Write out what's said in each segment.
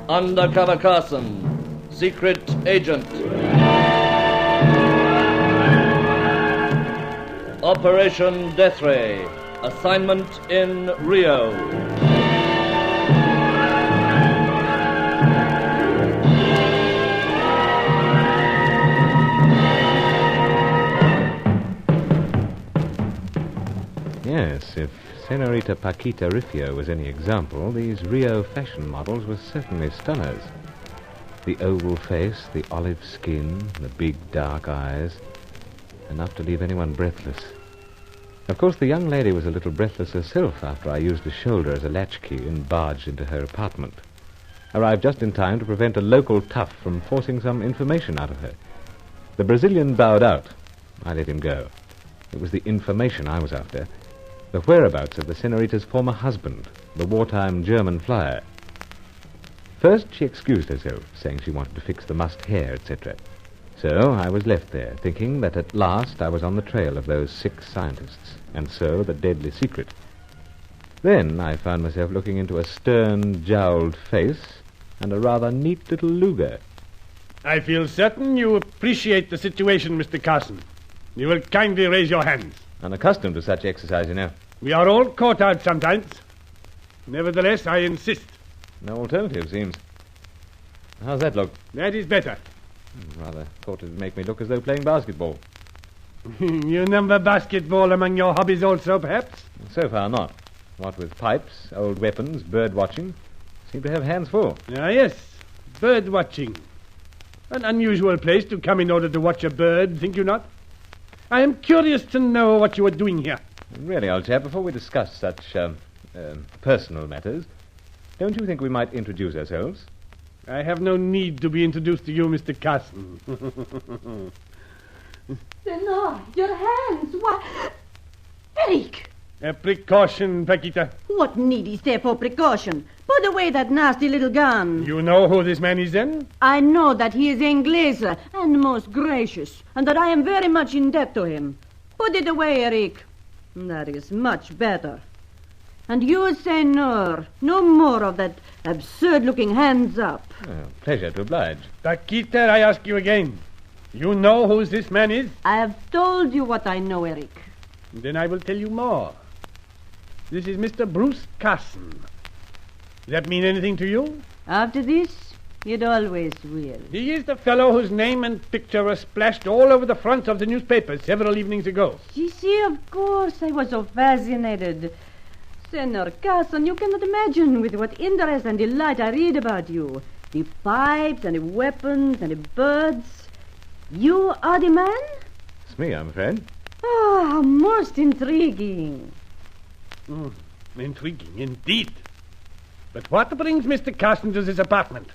Undercover Carson, secret agent. Operation Death Ray, assignment in Rio. Yes, if Senorita Paquita Rifio was any example, these Rio fashion models were certainly stunners. The oval face, the olive skin, the big dark eyes, enough to leave anyone breathless. Of course, the young lady was a little breathless herself after I used the shoulder as a latchkey and barged into her apartment. Arrived just in time to prevent a local tough from forcing some information out of her. The Brazilian bowed out. I let him go. It was the information I was after. The whereabouts of the Senorita's former husband, the wartime German flyer. First, she excused herself, saying she wanted to fix the mussed hair, etc. So I was left there, thinking that at last I was on the trail of those 6 scientists, and so the deadly secret. Then I found myself looking into a stern, jowled face and a rather neat little luger. I feel certain you appreciate the situation, Mr. Carson. You will kindly raise your hands. Unaccustomed to such exercise, you know. We are all caught out sometimes. Nevertheless, I insist. No alternative, seems. How's that look? That is better. Rather thought it'd make me look as though playing basketball. You number basketball among your hobbies also, perhaps? So far not. What with pipes, old weapons, bird watching, seem to have hands full. Ah, yes. Bird watching. An unusual place to come in order to watch a bird, think you not? I am curious to know what you are doing here. Really, old chap, before we discuss such personal matters, don't you think we might introduce ourselves? I have no need to be introduced to you, Mr. Carson. Senor, your hands. Why? Eric! A precaution, Paquita. What need is there for precaution? Put away that nasty little gun. You know who this man is, then? I know that he is Inglese and most gracious, and that I am very much in debt to him. Put it away, Eric. That is much better. And you, Senor, no more of that absurd-looking hands up. Pleasure to oblige. Paquita, I ask you again. You know who this man is? I have told you what I know, Eric. Then I will tell you more. This is Mr. Bruce Carson. Does that mean anything to you? After this, it always will. He is the fellow whose name and picture were splashed all over the front of the newspapers several evenings ago. You see, of course, I was so fascinated. Senor Carson, you cannot imagine with what interest and delight I read about you. The pipes and the weapons and the birds. You are the man? It's me, I'm afraid. Oh, most intriguing. Intriguing, indeed. But what brings Mr. Carson to this apartment?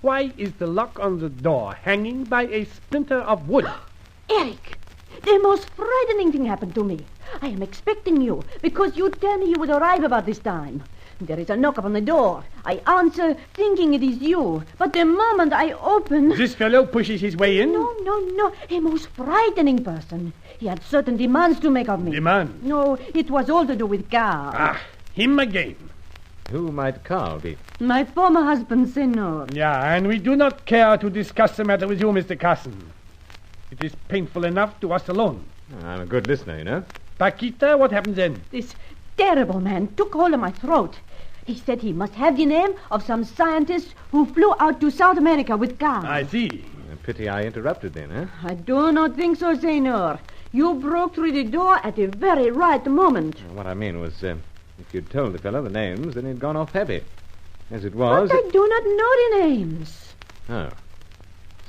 Why is the lock on the door hanging by a splinter of wood? Eric, the most frightening thing happened to me. I am expecting you, because you tell me you would arrive about this time. There is a knock upon the door. I answer, thinking it is you. But the moment I open... This fellow pushes his way in? No. A most frightening person. He had certain demands to make of me. Demands? No, it was all to do with Carl. Ah, him again. Who might Carl be? My former husband, Senor. Yeah, and we do not care to discuss the matter with you, Mr. Carson. It is painful enough to us alone. I'm a good listener, you know. Paquita, what happened then? This terrible man took hold of my throat. He said he must have the name of some scientist who flew out to South America with Carl. I see. A pity I interrupted then, eh? I do not think so, Senor. You broke through the door at the very right moment. What I mean was, if you'd told the fellow the names, then he'd gone off happy. As it was... But I do not know the names. Oh.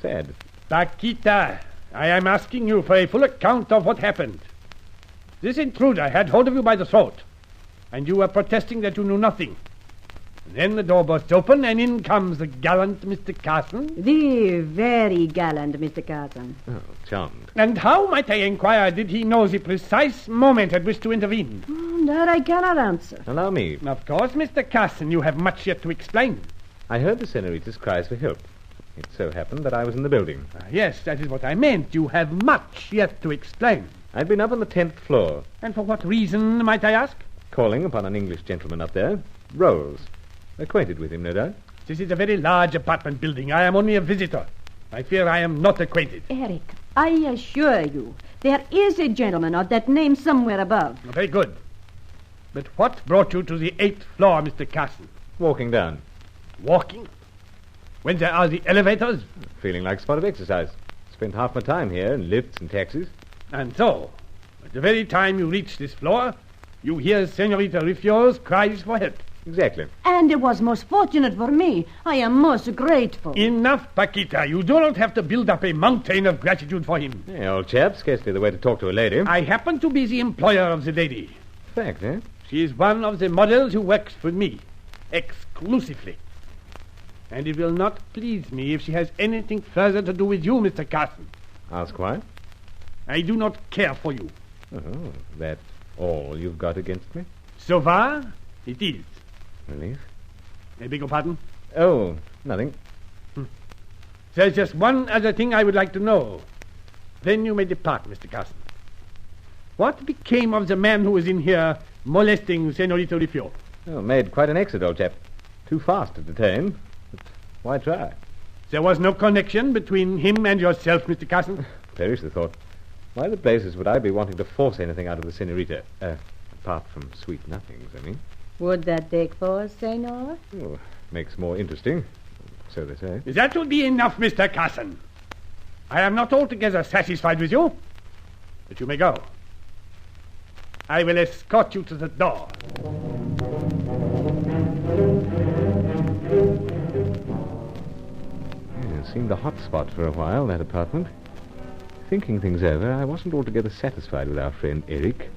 Sad. Paquita, I am asking you for a full account of what happened. This intruder had hold of you by the throat, and you were protesting that you knew nothing. Then the door bursts open, and in comes the gallant Mr. Carson. The very gallant Mr. Carson. Oh, charmed. And how, might I inquire, did he know the precise moment at which to intervene? That I cannot answer. Allow me. Of course, Mr. Carson, you have much yet to explain. I heard the Senorita's cries for help. It so happened that I was in the building. Yes, that is what I meant. You have much yet to explain. I'd been up on the 10th floor. And for what reason, might I ask? Calling upon an English gentleman up there. Rolls. Acquainted with him, no doubt. This is a very large apartment building. I am only a visitor. I fear I am not acquainted. Eric, I assure you, there is a gentleman of that name somewhere above. Very good. But what brought you to the 8th floor, Mr. Carson? Walking down. Walking? When there are the elevators? Feeling like a spot of exercise. Spent half my time here in lifts and taxis. And so, at the very time you reach this floor, you hear Senorita Rufio's cries for help. Exactly. And it was most fortunate for me. I am most grateful. Enough, Paquita. You do not have to build up a mountain of gratitude for him. Hey, old chap, scarcely the way to talk to a lady. I happen to be the employer of the lady. Fact, eh? She is one of the models who works for me, exclusively. And it will not please me if she has anything further to do with you, Mr. Carson. Ask why? I do not care for you. Oh, that's all you've got against me? So far, it is. Relief? I beg your pardon? Oh, nothing. There's just one other thing I would like to know. Then you may depart, Mr. Carson. What became of the man who was in here molesting Senorita Rufio? Oh, made quite an exit, old chap. Too fast to detain. But why try? There was no connection between him and yourself, Mr. Carson? Perish the thought. Why the blazes would I be wanting to force anything out of the senorita? Apart from sweet nothings, I mean. Would that take force, Senor? Oh, makes more interesting. So they say. That will be enough, Mr. Carson. I am not altogether satisfied with you, but you may go. I will escort you to the door. Yeah, it seemed a hot spot for a while, that apartment. Thinking things over, I wasn't altogether satisfied with our friend Eric.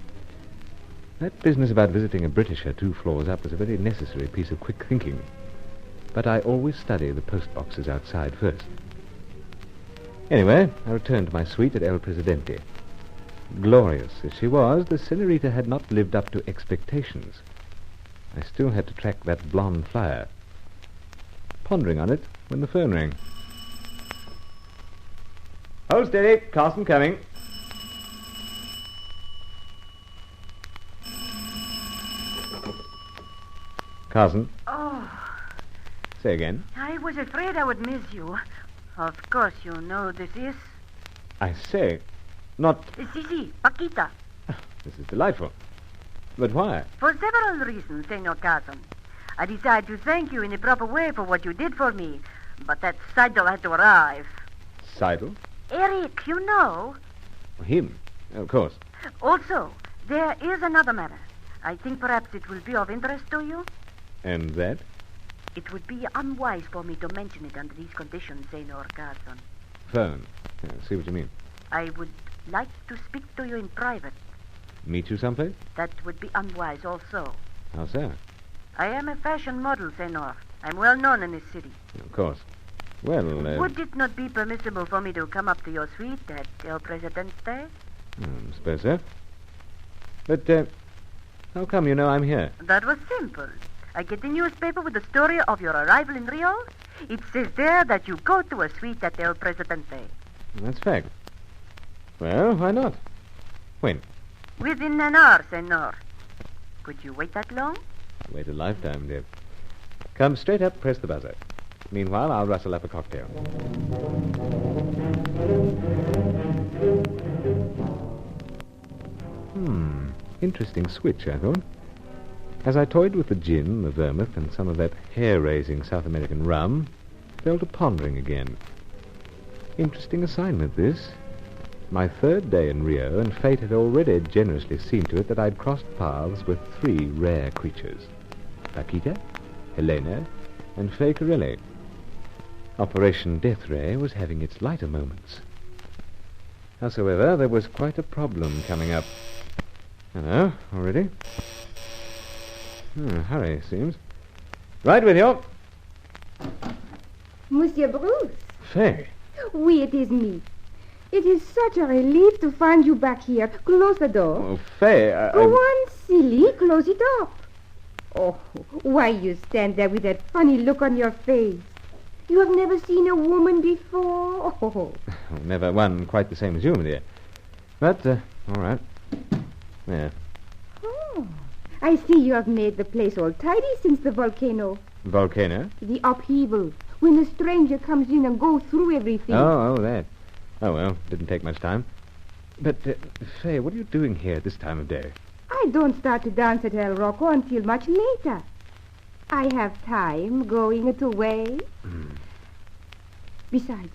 That business about visiting a Britisher 2 floors up was a very necessary piece of quick thinking. But I always study the post boxes outside first. Anyway, I returned to my suite at El Presidente. Glorious as she was, the senorita had not lived up to expectations. I still had to track that blonde flyer. Pondering on it when the phone rang. Hold steady, Carson coming. Carson. Oh, Say again. I was afraid I would miss you. Of course you know this is. I say, not... Si, Paquita. This is delightful. But why? For several reasons, Senor Carson. I decided to thank you in a proper way for what you did for me. But that Seidel had to arrive. Seidel? Eric, you know. Him? Of course. Also, there is another matter. I think perhaps it will be of interest to you. And that? It would be unwise for me to mention it under these conditions, Senor Carson. Phone. Yeah, see what you mean. I would like to speak to you in private. Meet you someplace? That would be unwise also. How so? I am a fashion model, Senor. I'm well known in this city. Of course. Well, Would it not be permissible for me to come up to your suite at El Presidente? Suppose so. But, how come you know I'm here? That was simple. I get the newspaper with the story of your arrival in Rio. It says there that you go to a suite at El Presidente. That's fact. Well, why not? When? Within an hour, Senor. Could you wait that long? Wait a lifetime, dear. Come straight up, press the buzzer. Meanwhile, I'll rustle up a cocktail. Interesting switch, I thought. As I toyed with the gin, the vermouth, and some of that hair-raising South American rum, fell to pondering again. Interesting assignment, this. My 3rd day in Rio, and fate had already generously seen to it that I'd crossed paths with 3 rare creatures. Paquita, Helena, and Fay Corelli. Operation Death Ray was having its lighter moments. Howsoever, there was quite a problem coming up. Hello, already? Hurry, it seems. Right with you. Monsieur Bruce. Fay. Oui, it is me. It is such a relief to find you back here. Close the door. Oh, Fay, Go on, silly. Close it up. Oh, why you stand there with that funny look on your face? You have never seen a woman before? Oh. Never one quite the same as you, my dear. But, all right. There. Oh, I see you have made the place all tidy since the volcano. Volcano? The upheaval. When a stranger comes in and goes through everything. Oh, that. Oh, well, didn't take much time. But, Faye, what are you doing here at this time of day? I don't start to dance at El Rocco until much later. I have time going it away. Besides,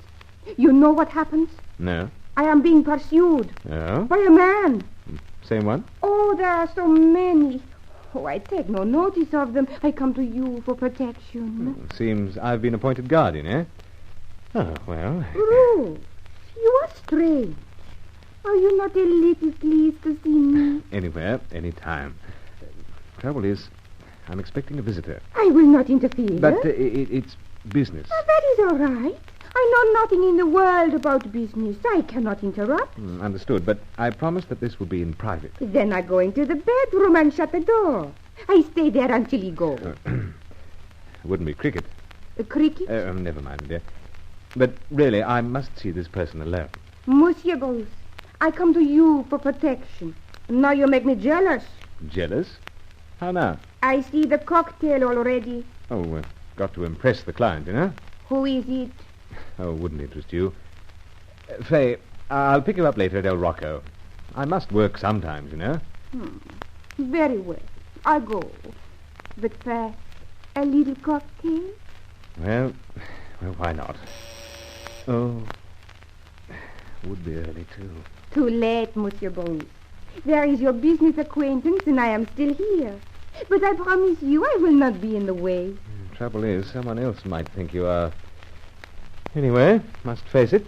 you know what happens? No. I am being pursued Oh? by a man. Same one? Oh, there are so many. Oh, I take no notice of them. I come to you for protection. Seems I've been appointed guardian, eh? Oh, well. Ruth, you are strange. Are you not a little pleased to see me? Anywhere, any time. Trouble is, I'm expecting a visitor. I will not interfere. But it's business. That is all right. I know nothing in the world about business. I cannot interrupt. Understood, but I promise that this will be in private. Then I go into the bedroom and shut the door. I stay there until he goes. Wouldn't be cricket. A cricket? Never mind, dear. But really, I must see this person alone. Monsieur goes. I come to you for protection. Now you make me jealous. Jealous? How now? I see the cocktail already. Oh, got to impress the client, you know? Who is it? Oh, wouldn't interest you. Faye, I'll pick you up later at El Rocco. I must work sometimes, you know. Very well. I go. But first, a little cocktail? Well, why not? Oh, would be early, too. Too late, Monsieur Bones. There is your business acquaintance, and I am still here. But I promise you I will not be in the way. Trouble is, someone else might think you are. Anyway, must face it.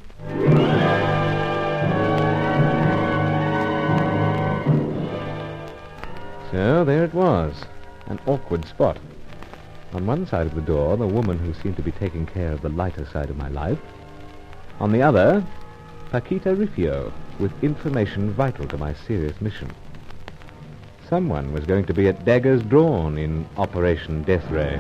So there it was, an awkward spot. On one side of the door, the woman who seemed to be taking care of the lighter side of my life. On the other, Paquita Rufio, with information vital to my serious mission. Someone was going to be at daggers drawn in Operation Death Ray.